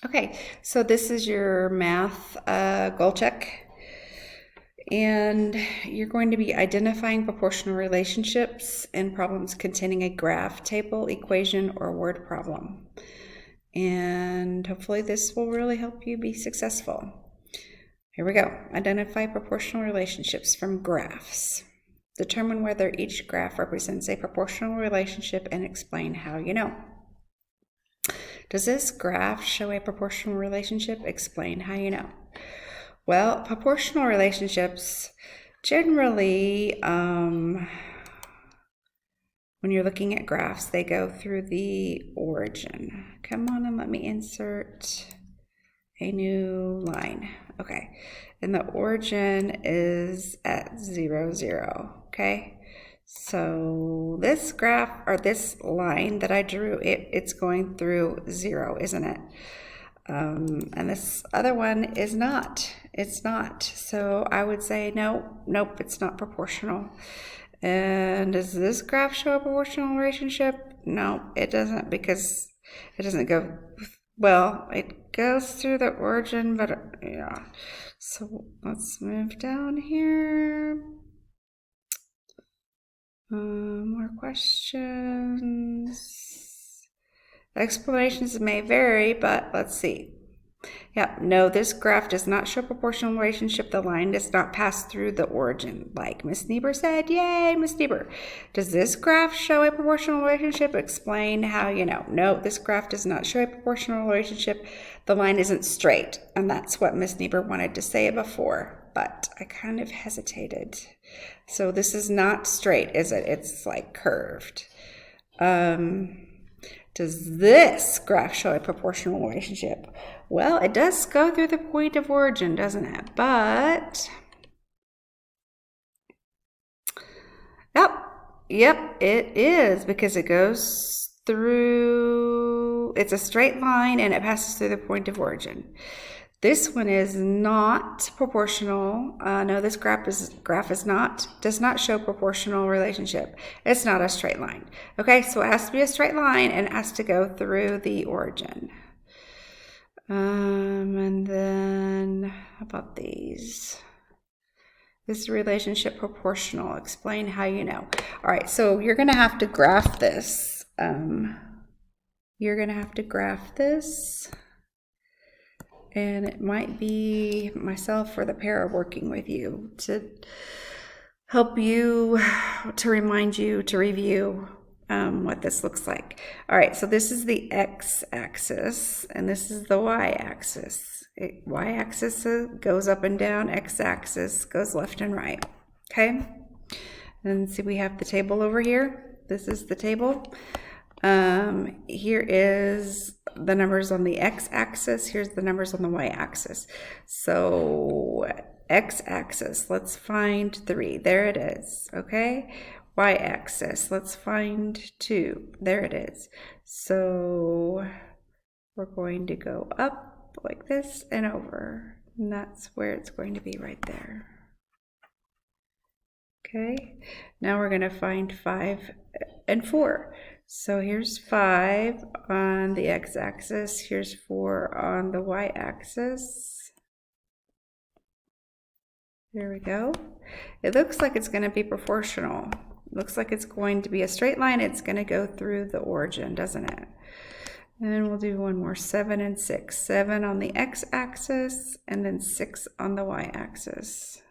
Okay, so this is your math goal check. And you're going to be identifying proportional relationships and problems containing a graph, table, equation, or word problem. And hopefully this will really help you be successful. Here we go. Identify proportional relationships from graphs. Determine whether each graph represents a proportional relationship and explain how you know. Does this graph show a proportional relationship? Explain how you know. Well, proportional relationships generally, when you're looking at graphs, they go through the origin. Come on and let me insert a new line. Okay, and the origin is at 0, 0, okay? So this graph, or this line that I drew, it's going through 0, isn't it? And this other one is not. It's not. So I would say no, nope, it's not proportional. And does this graph show a proportional relationship? No, it doesn't, because it doesn't go, well, it goes through the origin, but yeah. So let's move down here. More questions. Explanations may vary, but let's see. Yeah, no, this graph does not show proportional relationship. The line does not pass through the origin, like Miss Niebuhr said. Yay, Miss Niebuhr. Does this graph show a proportional relationship? Explain how you know. No, this graph does not show a proportional relationship. The line isn't straight, and that's what Miss Niebuhr wanted to say before, but I kind of hesitated. So this is not straight, is it? It's like curved. Does this graph show a proportional relationship? Well, it does go through the point of origin, doesn't it? But, yep, it is, because it goes through, it's a straight line and it passes through the point of origin. This one is not proportional. No, this graph does not show proportional relationship. It's not a straight line. Okay, so it has to be a straight line and it has to go through the origin. And then how about these? Is relationship proportional? Explain how you know. All right, so you're gonna have to graph this. You're gonna have to graph this. And it might be myself or the para working with you to help you, to remind you to review what this looks like. All right, so this is the x-axis and this is the y-axis. Y-axis goes up and down, x-axis goes left and right, okay? And see, we have the table over here. This is the table. Here is the numbers on the x-axis. Here's the numbers on the y-axis. So x-axis, let's find 3. There it is, okay? Y-axis, let's find 2. There it is. So we're going to go up like this and over. And that's where it's going to be, right there. Okay, now we're going to find 5 and 4. So here's 5 on the x-axis, here's 4 on the y-axis. There we go. It looks like it's going to be proportional. Looks like it's going to be a straight line. It's going to go through the origin, doesn't it? And we'll do one more, 7 and 6. 7 on the x-axis and then 6 on the y-axis.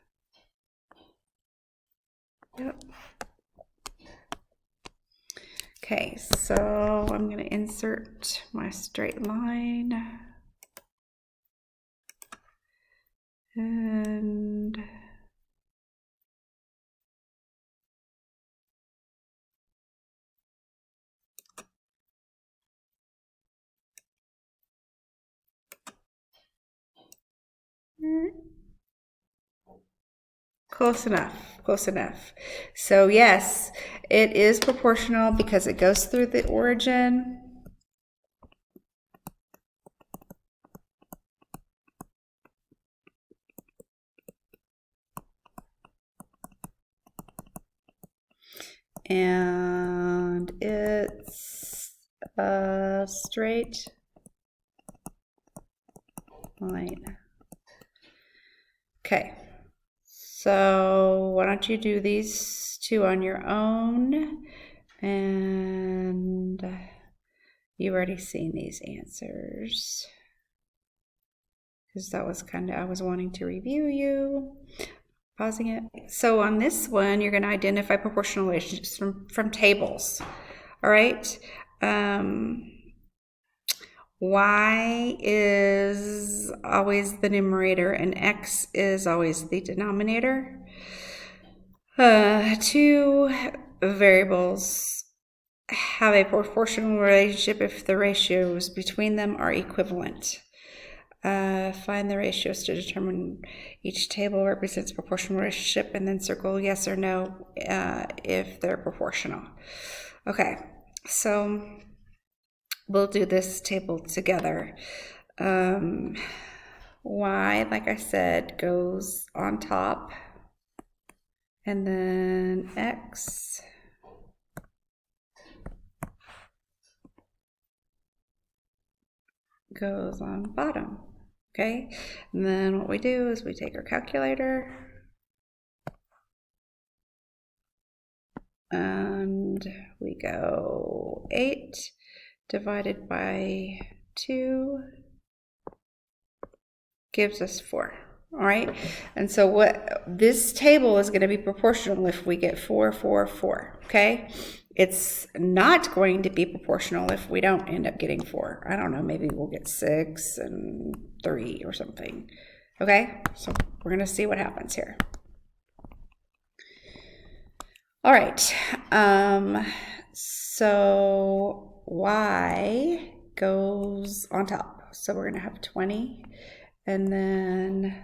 Yep. Okay, so I'm going to insert my straight line. And close enough, close enough. So yes, it is proportional because it goes through the origin. And it's a straight line. Okay, so why don't you do these two on your own? And you've already seen these answers, because that was kind of, I was wanting to review you. Pausing it. So on this one, you're going to identify proportional relationships from tables. All right. Y is always the numerator and X is always the denominator. Two variables have a proportional relationship if the ratios between them are equivalent. Find the ratios to determine each table represents proportional relationship, and then circle yes or no if they're proportional. Okay, so we'll do this table together. Y, like I said, goes on top, and then X goes on bottom. Okay, and then what we do is we take our calculator and we go 8 divided by 2 gives us 4. All right, and so what this table is going to be proportional if we get 4, 4, 4. Okay, it's not going to be proportional if we don't end up getting 4. I don't know, maybe we'll get 6 and 3 or something. Okay, so we're going to see what happens here. All right, so Y goes on top. So we're going to have 20, and then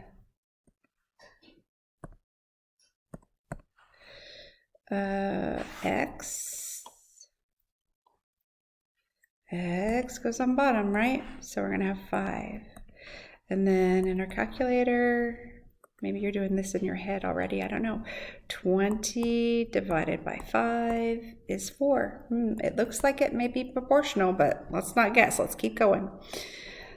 X goes on bottom, right? So we're going to have 5. And then in our calculator, maybe you're doing this in your head already, I don't know. 20 divided by 5 is 4. It looks like it may be proportional, but let's not guess. Let's keep going.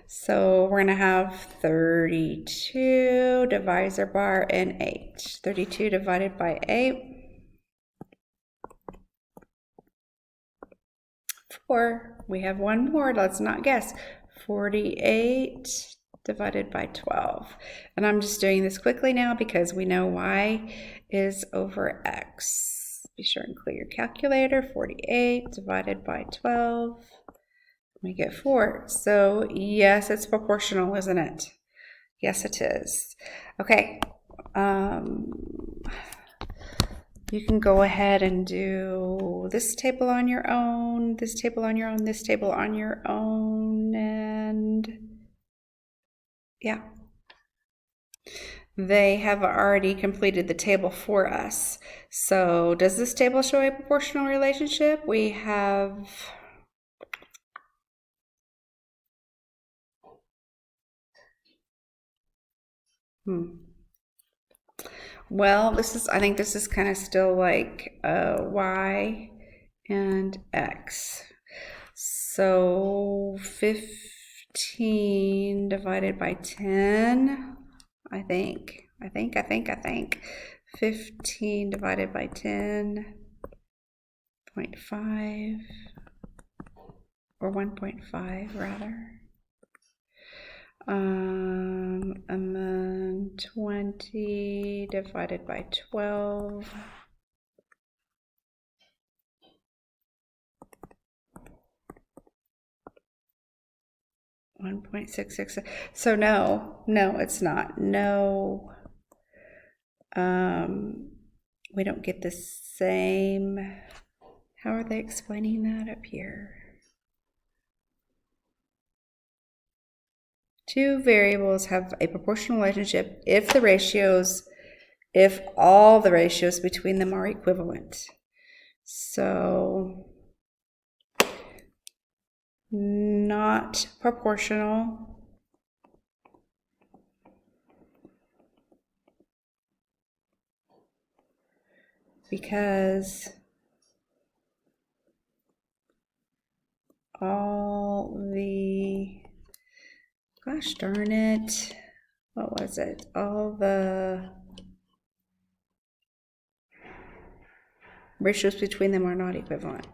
So we're going to have 32, divisor bar, and 8. 32 divided by 8. 4. We have one more. Let's not guess. 48 divided by 12. And I'm just doing this quickly now because we know Y is over X. Be sure and clear your calculator. 48 divided by 12. We get 4. So yes, it's proportional, isn't it? Yes, it is. Okay. You can go ahead and do this table on your own, this table on your own, this table on your own, and yeah. They have already completed the table for us. So does this table show a proportional relationship? We have well, I think this is kind of still like Y and X. So 15 divided by 10, I think. 15 divided by 10.5, or 1.5 rather. And then 20 divided by 12. .666. So no, it's not. No, we don't get the same. How are they explaining that up here? Two variables have a proportional relationship if all the ratios between them are equivalent. So not proportional. Because all the Gosh darn it. What was it? All the ratios between them are not equivalent.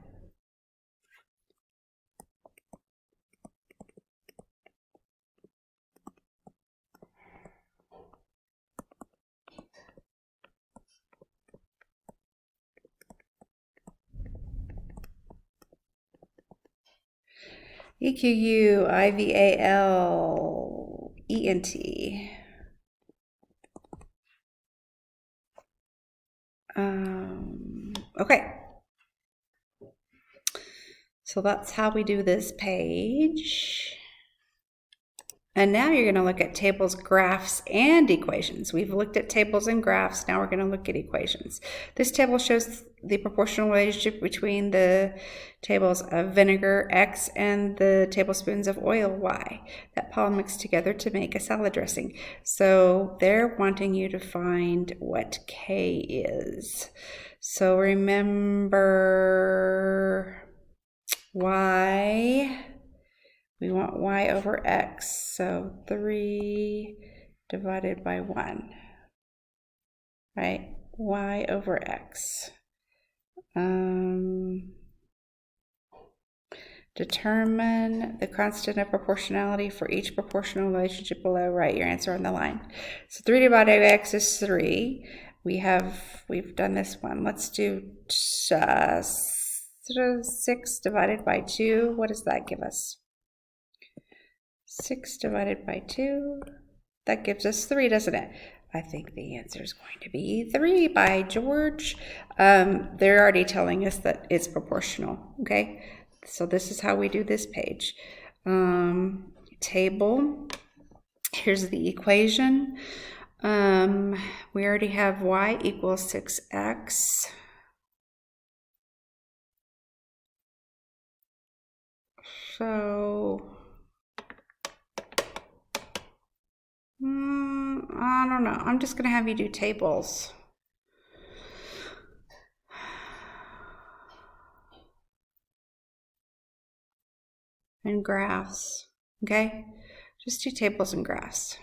EQU, IVAL, ENT. Okay. So that's how we do this page. And now you're going to look at tables, graphs, and equations. We've looked at tables and graphs. Now we're going to look at equations. This table shows the proportional relationship between the tables of vinegar, X, and the tablespoons of oil, Y, that Paul mixed together to make a salad dressing. So they're wanting you to find what K is. So remember Y. We want Y over X, so 3 divided by 1, right? Y over X. Determine the constant of proportionality for each proportional relationship below. Write your answer on the line. So 3 divided by X is 3. We've done this one. Let's do 6 divided by 2. What does that give us? 6 divided by 2, that gives us 3, doesn't it? I think the answer is going to be 3 by George. They're already telling us that it's proportional, okay? So this is how we do this page. Table, here's the equation. We already have Y equals 6X. So I don't know. I'm just going to have you do tables. And graphs, okay? Just do tables and graphs.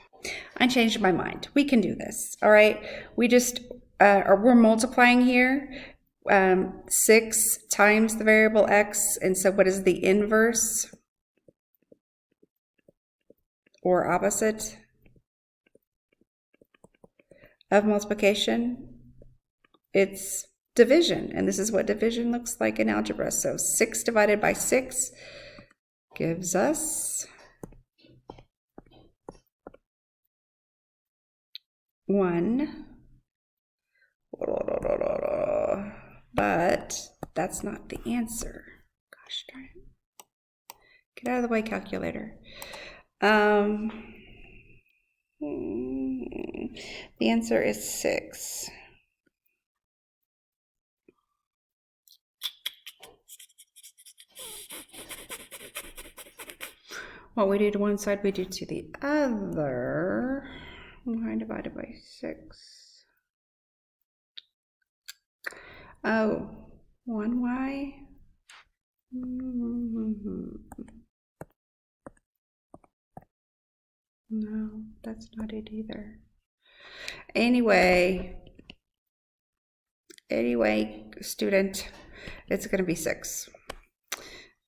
I changed my mind. We can do this, all right? We just, we're multiplying here. 6 times the variable X, and so what is the inverse or opposite of multiplication? It's division, and this is what division looks like in algebra. So 6 divided by 6 gives us 1. But that's not the answer. Gosh darn it. Get out of the way, calculator. The answer is 6. What we do to one side, we do to the other. 9 divided by 6. Oh, 1Y. No, that's not it either. Anyway, student, it's going to be 6.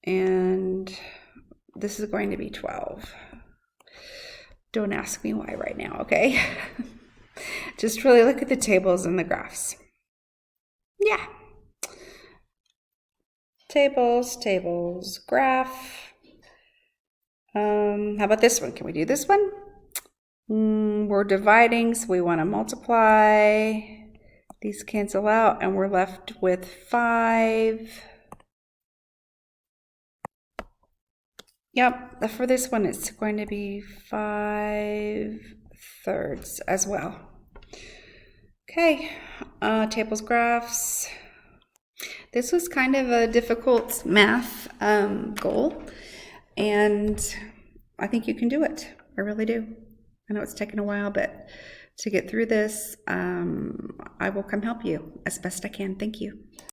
And this is going to be 12. Don't ask me why right now, okay? Just really look at the tables and the graphs. Yeah. Tables, graph. How about this one? Can we do this one? We're dividing, so we want to multiply. These cancel out, and we're left with 5. Yep, for this one, it's going to be 5/3 as well. Okay, tables, graphs. This was kind of a difficult math goal, and I think you can do it. I really do. I know it's taken a while, but to get through this, I will come help you as best I can. Thank you.